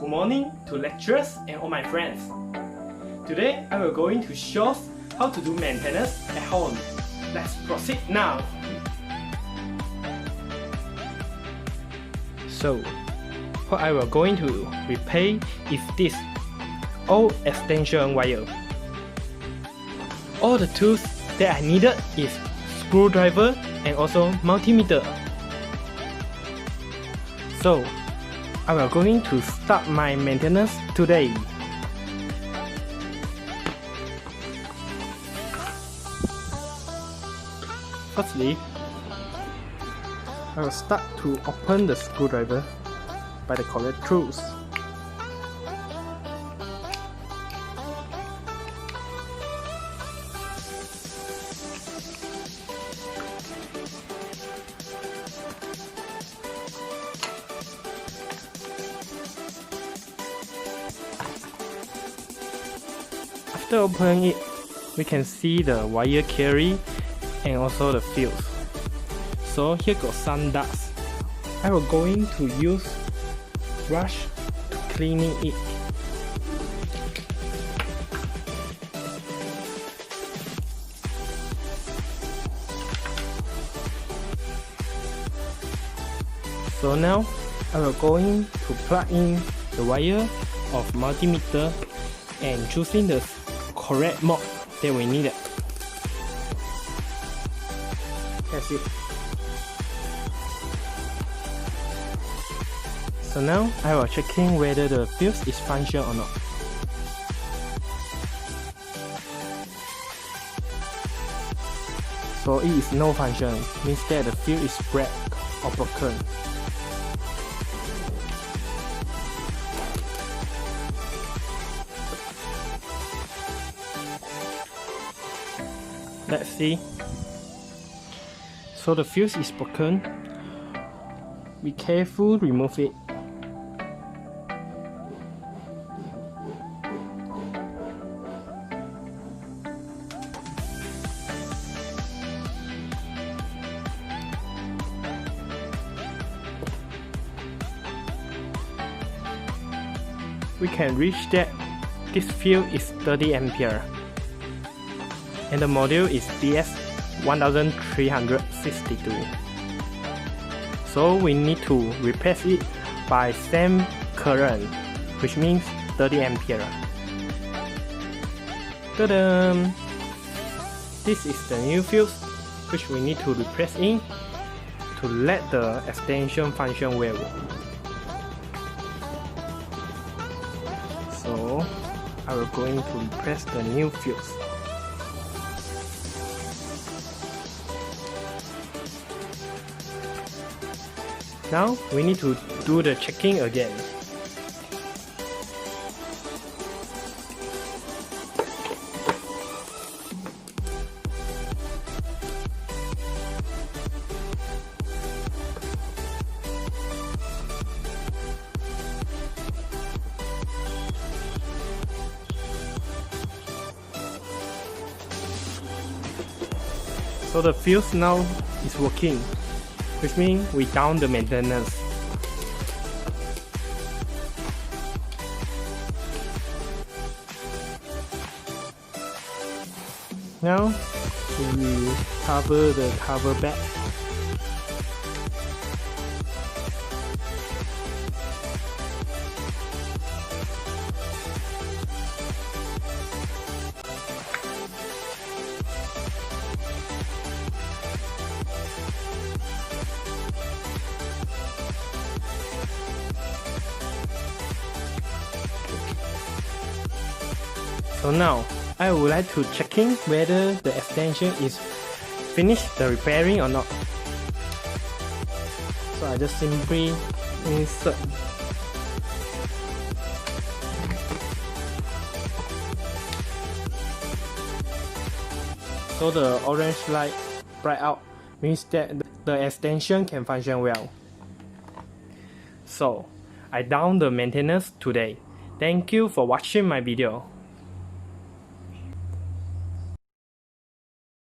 Good morning to lecturers and all my friends. Today I will going to show how to do maintenance at home. Let's proceed now. So, what I will going to repair is this old extension wire. All the tools that I needed is screwdriver and also multimeter. So, I will going to start my maintenance today. Firstly, I will start to open the screwdriver by the correct tools. After opening it, we can see the wire carry and also the fuse. So here got some dust. I will going to use brush to cleaning it. So now I will going to plug in the wire of multimeter and choosing the correct mode that we needed. That's it. So now I will checking whether the fuse is functional or not. So it is no function, means that the fuse is break or broken. Let's see. So the fuse is broken. Be careful, remove it. We can reach that this fuse is 30 ampere. And the module is DS1362. So we need to replace it by same current, which means 30 ampere. Ta-da! This is the new fuse which we need to replace in to let the extension function well. So I will going to replace the new fuse. Now we need to do the checking again. So the fuse now is working, which means we down the maintenance. Now we cover the cover back. So now, I would like to checking whether the extension is finished the repairing or not. So I just simply insert. So the orange light bright out means that the extension can function well. So I done the maintenance today. Thank you for watching my video.